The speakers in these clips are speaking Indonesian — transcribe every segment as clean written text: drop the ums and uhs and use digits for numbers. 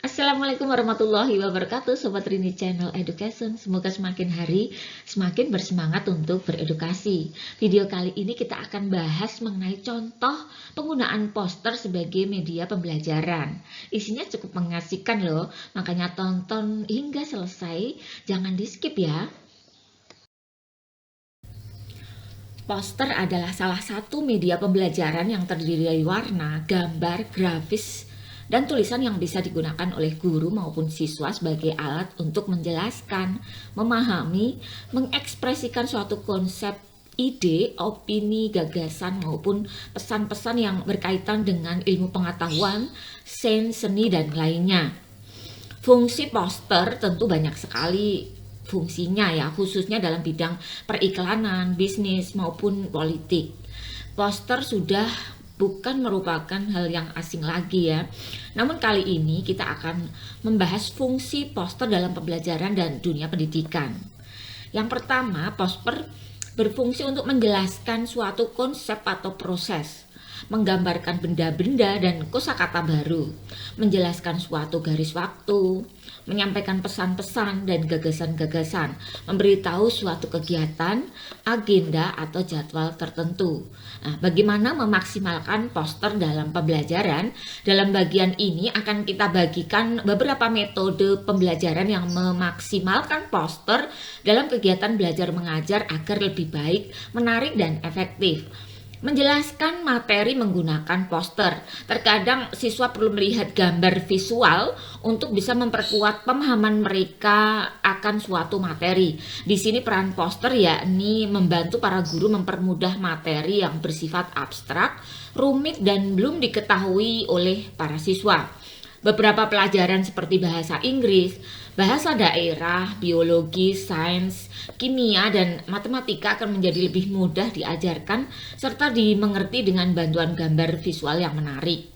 Assalamualaikum warahmatullahi wabarakatuh, Sobat Rini Channel Education. Semoga semakin hari semakin bersemangat untuk beredukasi. Video kali ini kita akan bahas mengenai contoh penggunaan poster sebagai media pembelajaran. Isinya cukup mengasihkan loh, makanya tonton hingga selesai, jangan di skip ya. Poster adalah salah satu media pembelajaran yang terdiri dari warna, gambar, grafis, dan tulisan yang bisa digunakan oleh guru maupun siswa sebagai alat untuk menjelaskan, memahami, mengekspresikan suatu konsep, ide, opini, gagasan maupun pesan-pesan yang berkaitan dengan ilmu pengetahuan, sains, seni, dan lainnya. Fungsi poster tentu banyak sekali fungsinya ya, khususnya dalam bidang periklanan, bisnis maupun politik. Poster sudah bukan merupakan hal yang asing lagi ya. Namun kali ini kita akan membahas fungsi poster dalam pembelajaran dan dunia pendidikan. Yang pertama, poster berfungsi untuk menjelaskan suatu konsep atau proses, menggambarkan benda-benda dan kosakata baru, menjelaskan suatu garis waktu, menyampaikan pesan-pesan dan gagasan-gagasan, memberitahu suatu kegiatan, agenda atau jadwal tertentu. Nah, bagaimana memaksimalkan poster dalam pembelajaran? Dalam bagian ini akan kita bagikan beberapa metode pembelajaran yang memaksimalkan poster dalam kegiatan belajar mengajar agar lebih baik, menarik dan efektif. Menjelaskan materi menggunakan poster. Terkadang siswa perlu melihat gambar visual untuk bisa memperkuat pemahaman mereka akan suatu materi. Di sini peran poster yakni membantu para guru mempermudah materi yang bersifat abstrak, rumit dan belum diketahui oleh para siswa. Beberapa pelajaran seperti bahasa Inggris, bahasa daerah, biologi, sains, kimia, dan matematika akan menjadi lebih mudah diajarkan serta dimengerti dengan bantuan gambar visual yang menarik.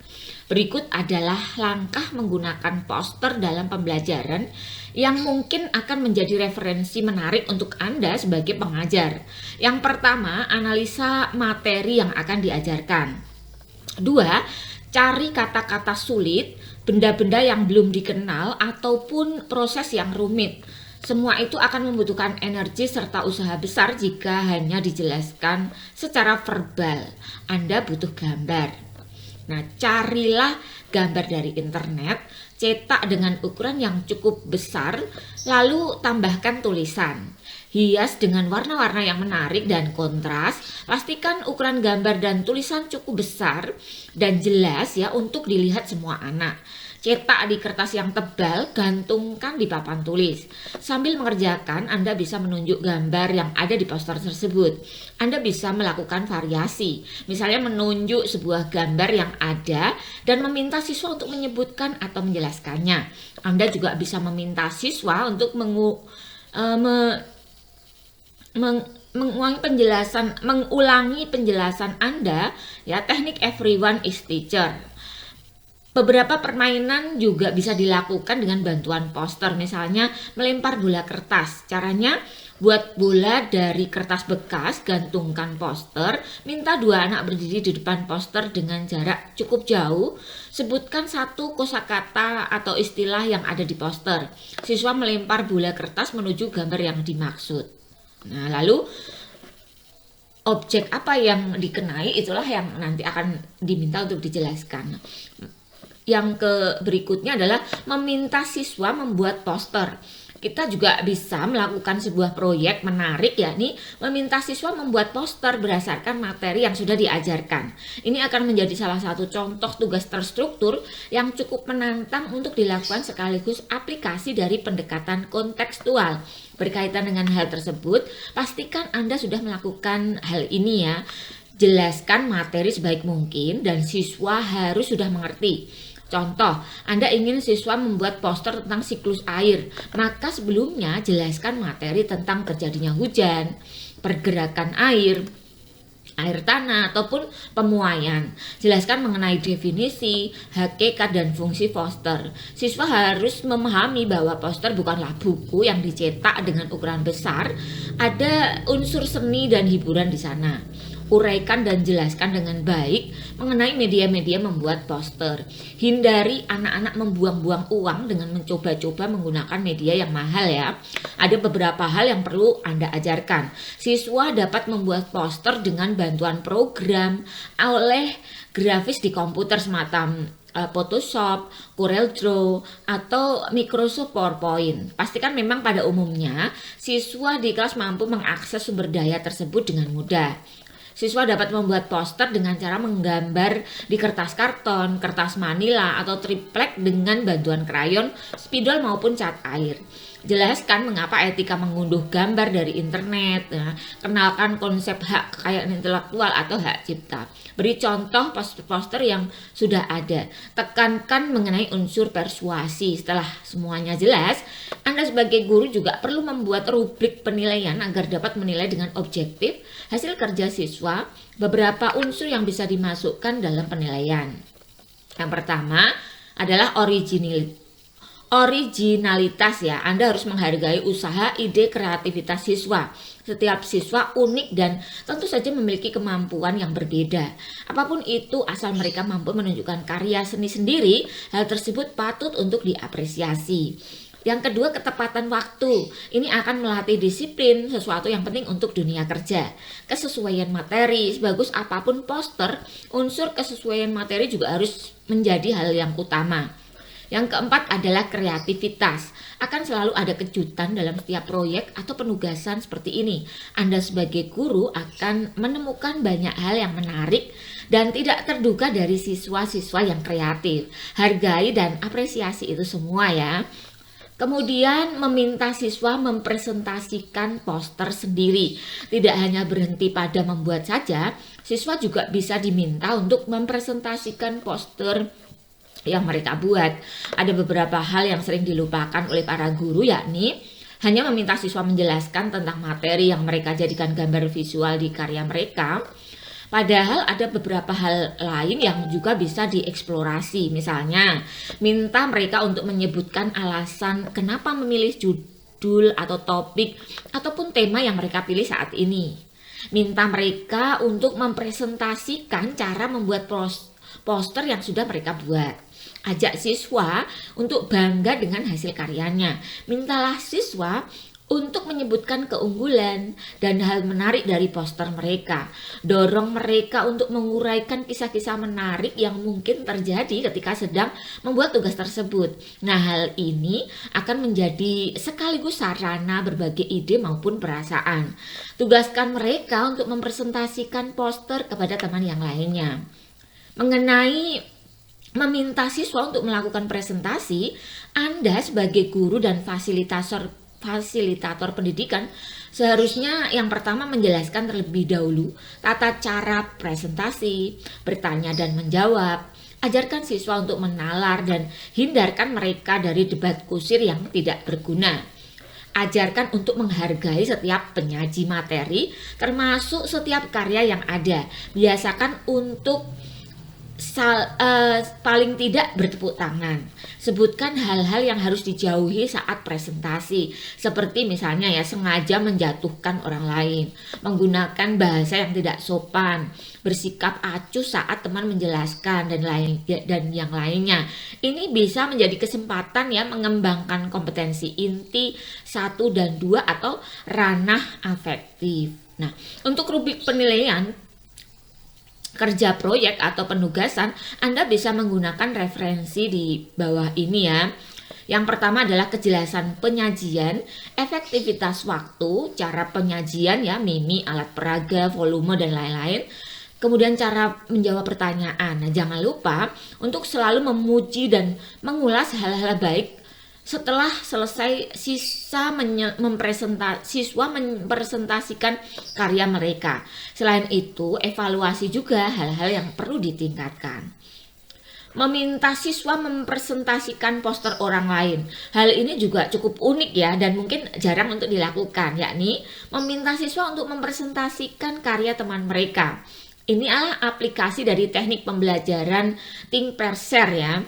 Berikut adalah langkah menggunakan poster dalam pembelajaran yang mungkin akan menjadi referensi menarik untuk Anda sebagai pengajar. Yang pertama, analisa materi yang akan diajarkan. 2. Cari kata-kata sulit, benda-benda yang belum dikenal, ataupun proses yang rumit. Semua itu akan membutuhkan energi serta usaha besar jika hanya dijelaskan secara verbal. Anda butuh gambar. Nah, carilah gambar dari internet, cetak dengan ukuran yang cukup besar, lalu tambahkan tulisan. Hias dengan warna-warna yang menarik dan kontras. Pastikan ukuran gambar dan tulisan cukup besar dan jelas ya untuk dilihat semua anak. Cetak di kertas yang tebal, gantungkan di papan tulis. Sambil mengerjakan, Anda bisa menunjuk gambar yang ada di poster tersebut. Anda bisa melakukan variasi, misalnya menunjuk sebuah gambar yang ada dan meminta siswa untuk menyebutkan atau menjelaskannya. Anda juga bisa meminta siswa untuk mengulangi penjelasan Anda ya, teknik everyone is teacher. Beberapa permainan juga bisa dilakukan dengan bantuan poster, misalnya melempar bola kertas. Caranya, buat bola dari kertas bekas, gantungkan poster, minta 2 anak berdiri di depan poster dengan jarak cukup jauh, sebutkan satu kosakata atau istilah yang ada di poster. Siswa melempar bola kertas menuju gambar yang dimaksud. Nah, lalu objek apa yang dikenai itulah yang nanti akan diminta untuk dijelaskan. Yang berikutnya adalah meminta siswa membuat poster. Kita juga bisa melakukan sebuah proyek menarik, yakni meminta siswa membuat poster berdasarkan materi yang sudah diajarkan. Ini akan menjadi salah satu contoh tugas terstruktur yang cukup menantang untuk dilakukan sekaligus aplikasi dari pendekatan kontekstual. Berkaitan dengan hal tersebut, pastikan Anda sudah melakukan hal ini ya. Jelaskan materi sebaik mungkin dan siswa harus sudah mengerti. Contoh, Anda ingin siswa membuat poster tentang siklus air, maka sebelumnya jelaskan materi tentang terjadinya hujan, pergerakan air tanah, ataupun pemuaian. Jelaskan mengenai definisi, hakikat, dan fungsi poster. Siswa harus memahami bahwa poster bukanlah buku yang dicetak dengan ukuran besar, ada unsur seni dan hiburan di sana. Uraikan dan jelaskan dengan baik mengenai media-media membuat poster. Hindari anak-anak membuang-buang uang dengan mencoba-coba menggunakan media yang mahal ya. Ada beberapa hal yang perlu Anda ajarkan. Siswa dapat membuat poster dengan bantuan program oleh grafis di komputer semacam Photoshop, CorelDRAW, atau Microsoft PowerPoint. Pastikan memang pada umumnya siswa di kelas mampu mengakses sumber daya tersebut dengan mudah. Siswa dapat membuat poster dengan cara menggambar di kertas karton, kertas manila, atau triplek dengan bantuan krayon, spidol maupun cat air. Jelaskan mengapa etika mengunduh gambar dari internet, ya. Kenalkan konsep hak kekayaan intelektual atau hak cipta. Beri contoh poster-poster yang sudah ada. Tekankan mengenai unsur persuasi. Setelah semuanya jelas, Anda sebagai guru juga perlu membuat rubrik penilaian agar dapat menilai dengan objektif hasil kerja siswa. Beberapa unsur yang bisa dimasukkan dalam penilaian. Yang pertama adalah originalitas ya. Anda harus menghargai usaha, ide, kreativitas siswa. Setiap siswa unik dan tentu saja memiliki kemampuan yang berbeda. Apapun itu, asal mereka mampu menunjukkan karya seni sendiri, hal tersebut patut untuk diapresiasi. Yang kedua, ketepatan waktu. Ini akan melatih disiplin, sesuatu yang penting untuk dunia kerja. Kesesuaian materi, sebagus apapun poster, unsur kesesuaian materi juga harus menjadi hal yang utama. Yang keempat adalah kreativitas. Akan selalu ada kejutan dalam setiap proyek atau penugasan seperti ini. Anda sebagai guru akan menemukan banyak hal yang menarik dan tidak terduga dari siswa-siswa yang kreatif. Hargai dan apresiasi itu semua ya. Kemudian meminta siswa mempresentasikan poster sendiri. Tidak hanya berhenti pada membuat saja, siswa juga bisa diminta untuk mempresentasikan poster yang mereka buat. Ada beberapa hal yang sering dilupakan oleh para guru, yakni hanya meminta siswa menjelaskan tentang materi yang mereka jadikan gambar visual di karya mereka. Padahal ada beberapa hal lain yang juga bisa dieksplorasi. Misalnya, minta mereka untuk menyebutkan alasan kenapa memilih judul atau topik ataupun tema yang mereka pilih saat ini. Minta mereka untuk mempresentasikan cara membuat poster yang sudah mereka buat. Ajak siswa untuk bangga dengan hasil karyanya. Mintalah siswa untuk menyebutkan keunggulan dan hal menarik dari poster mereka. Dorong mereka untuk menguraikan kisah-kisah menarik yang mungkin terjadi ketika sedang membuat tugas tersebut. Nah, hal ini akan menjadi sekaligus sarana berbagi ide maupun perasaan. Tugaskan mereka untuk mempresentasikan poster kepada teman yang lainnya. Mengenai meminta siswa untuk melakukan presentasi, Anda sebagai guru dan fasilitator pendidikan seharusnya yang pertama menjelaskan terlebih dahulu tata cara presentasi, bertanya dan menjawab. Ajarkan siswa untuk menalar dan hindarkan mereka dari debat kusir yang tidak berguna. Ajarkan untuk menghargai setiap penyaji materi, termasuk setiap karya yang ada. Biasakan untuk paling tidak bertepuk tangan. Sebutkan hal-hal yang harus dijauhi saat presentasi, seperti misalnya ya sengaja menjatuhkan orang lain, menggunakan bahasa yang tidak sopan, bersikap acuh saat teman menjelaskan dan yang lainnya. Ini bisa menjadi kesempatan ya mengembangkan kompetensi inti 1 dan 2 atau ranah afektif. Nah, untuk rubrik penilaian kerja proyek atau penugasan, Anda bisa menggunakan referensi di bawah ini ya. Yang pertama adalah kejelasan penyajian, efektivitas waktu, cara penyajian ya, mimi, alat peraga, volume dan lain-lain. Kemudian cara menjawab pertanyaan. Nah, jangan lupa untuk selalu memuji dan mengulas hal-hal baik. Setelah selesai, siswa mempresentasikan karya mereka. Selain itu, evaluasi juga hal-hal yang perlu ditingkatkan. Meminta siswa mempresentasikan poster orang lain. Hal ini juga cukup unik ya dan mungkin jarang untuk dilakukan, yakni meminta siswa untuk mempresentasikan karya teman mereka. Ini adalah aplikasi dari teknik pembelajaran Think Pair Share ya.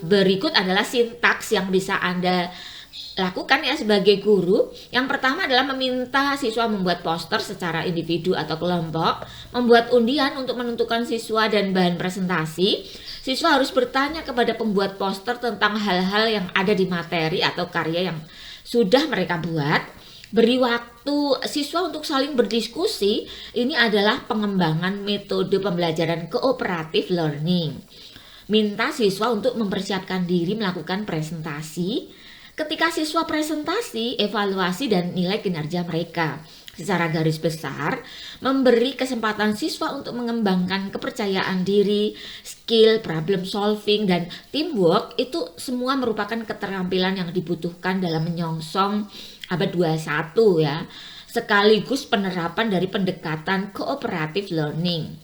Berikut adalah sintaks yang bisa Anda lakukan ya sebagai guru. Yang pertama adalah meminta siswa membuat poster secara individu atau kelompok, membuat undian untuk menentukan siswa dan bahan presentasi. Siswa harus bertanya kepada pembuat poster tentang hal-hal yang ada di materi atau karya yang sudah mereka buat. Beri waktu siswa untuk saling berdiskusi. Ini adalah pengembangan metode pembelajaran kooperatif learning. Minta siswa untuk mempersiapkan diri melakukan presentasi. Ketika siswa presentasi, evaluasi dan nilai kinerja mereka. Secara garis besar, memberi kesempatan siswa untuk mengembangkan kepercayaan diri, skill, problem solving, dan teamwork itu semua merupakan keterampilan yang dibutuhkan dalam menyongsong abad 21 ya. Sekaligus penerapan dari pendekatan cooperative learning.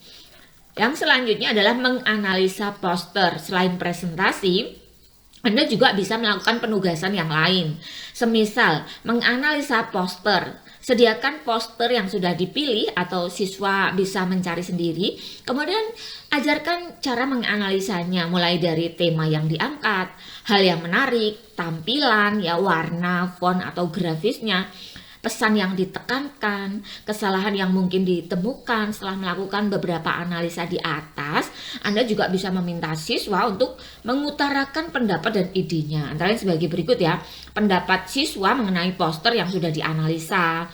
Yang selanjutnya adalah menganalisa poster. Selain presentasi, Anda juga bisa melakukan penugasan yang lain. Semisal, menganalisa poster. Sediakan poster yang sudah dipilih atau siswa bisa mencari sendiri. Kemudian ajarkan cara menganalisanya, mulai dari tema yang diangkat, hal yang menarik, tampilan, ya warna, font atau grafisnya, pesan yang ditekankan, kesalahan yang mungkin ditemukan setelah melakukan beberapa analisa di atas. Anda juga bisa meminta siswa untuk mengutarakan pendapat dan idenya. Antara lain sebagai berikut ya. Pendapat siswa mengenai poster yang sudah dianalisa.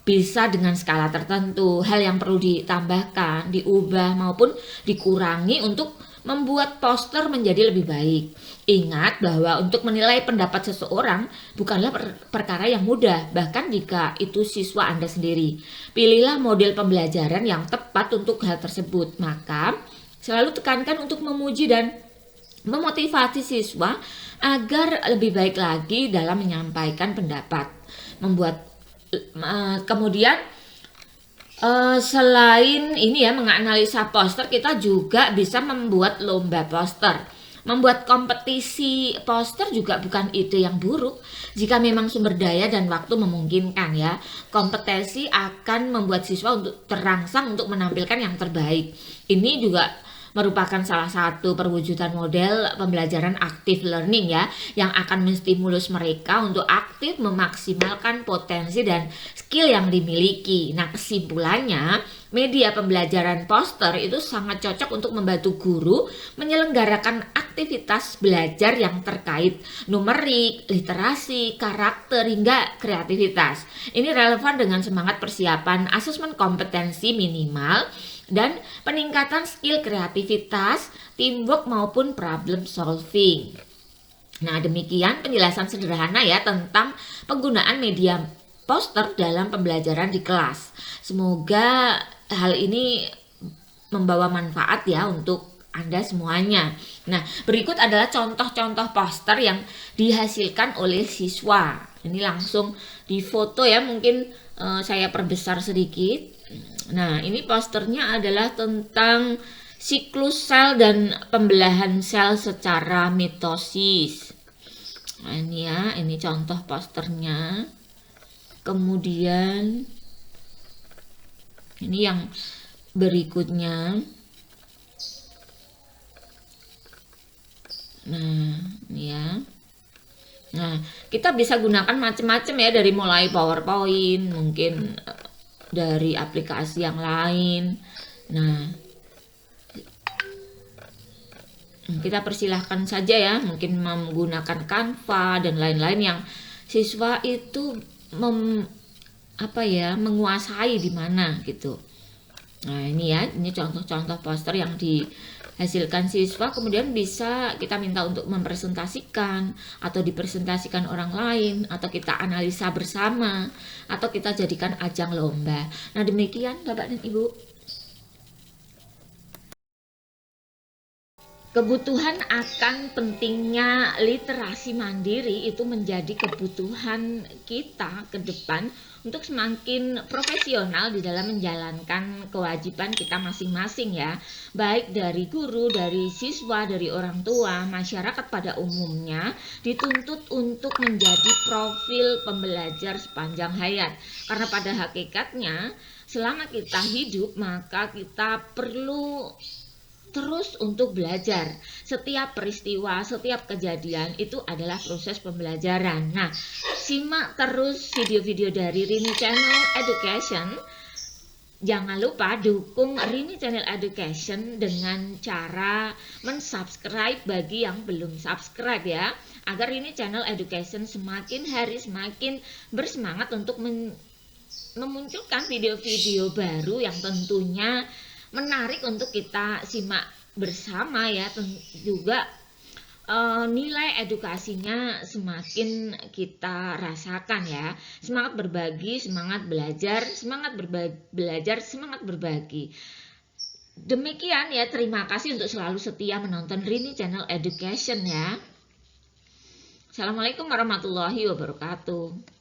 Bisa dengan skala tertentu, hal yang perlu ditambahkan, diubah maupun dikurangi untuk membuat poster menjadi lebih baik. Ingat bahwa untuk menilai pendapat seseorang bukanlah perkara yang mudah, bahkan jika itu siswa Anda sendiri. Pilihlah model pembelajaran yang tepat untuk hal tersebut. Maka selalu tekankan untuk memuji dan memotivasi siswa agar lebih baik lagi dalam menyampaikan pendapat. Kemudian selain ini ya, menganalisa poster, kita juga bisa membuat lomba poster. Membuat kompetisi poster juga bukan ide yang buruk jika memang sumber daya dan waktu memungkinkan ya. Kompetisi akan membuat siswa untuk terangsang untuk menampilkan yang terbaik. Ini juga merupakan salah satu perwujudan model pembelajaran active learning ya, yang akan menstimulus mereka untuk aktif memaksimalkan potensi dan skill yang dimiliki. Nah, kesimpulannya, media pembelajaran poster itu sangat cocok untuk membantu guru menyelenggarakan aktivitas belajar yang terkait numerik, literasi, karakter, hingga kreativitas. Ini relevan dengan semangat persiapan asesmen kompetensi minimal dan peningkatan skill kreativitas, teamwork maupun problem solving. Nah, demikian penjelasan sederhana ya tentang penggunaan media poster dalam pembelajaran di kelas. Semoga hal ini membawa manfaat ya untuk Anda semuanya. Nah, berikut adalah contoh-contoh poster yang dihasilkan oleh siswa. Ini langsung difoto ya, mungkin saya perbesar sedikit. Nah, ini posternya adalah tentang siklus sel dan pembelahan sel secara mitosis. Nah, ini ya, ini contoh posternya. Kemudian ini yang berikutnya. Nah, ini ya. Nah, kita bisa gunakan macam-macam ya, dari mulai PowerPoint, mungkin dari aplikasi yang lain. Nah, kita persilahkan saja ya, mungkin menggunakan Canva dan lain-lain yang siswa itu menguasai di mana gitu. Nah, ini ya, ini contoh-contoh poster yang dihasilkan siswa, kemudian bisa kita minta untuk mempresentasikan atau dipresentasikan orang lain, atau kita analisa bersama, atau kita jadikan ajang lomba. Nah, demikian Bapak dan Ibu. Kebutuhan akan pentingnya literasi mandiri itu menjadi kebutuhan kita ke depan untuk semakin profesional di dalam menjalankan kewajiban kita masing-masing ya, baik dari guru, dari siswa, dari orang tua, masyarakat pada umumnya dituntut untuk menjadi profil pembelajar sepanjang hayat. Karena pada hakikatnya selama kita hidup maka kita perlu terus untuk belajar. Setiap peristiwa, setiap kejadian itu adalah proses pembelajaran. Nah, simak terus video-video dari Rini Channel Education. Jangan lupa dukung Rini Channel Education dengan cara mensubscribe bagi yang belum subscribe ya, agar Rini Channel Education semakin hari semakin bersemangat untuk memunculkan video-video baru yang tentunya menarik untuk kita simak bersama ya. Juga nilai edukasinya semakin kita rasakan ya. Semangat berbagi, semangat belajar, semangat berbagi. Demikian ya, terima kasih untuk selalu setia menonton Rini Channel Education ya. Assalamualaikum warahmatullahi wabarakatuh.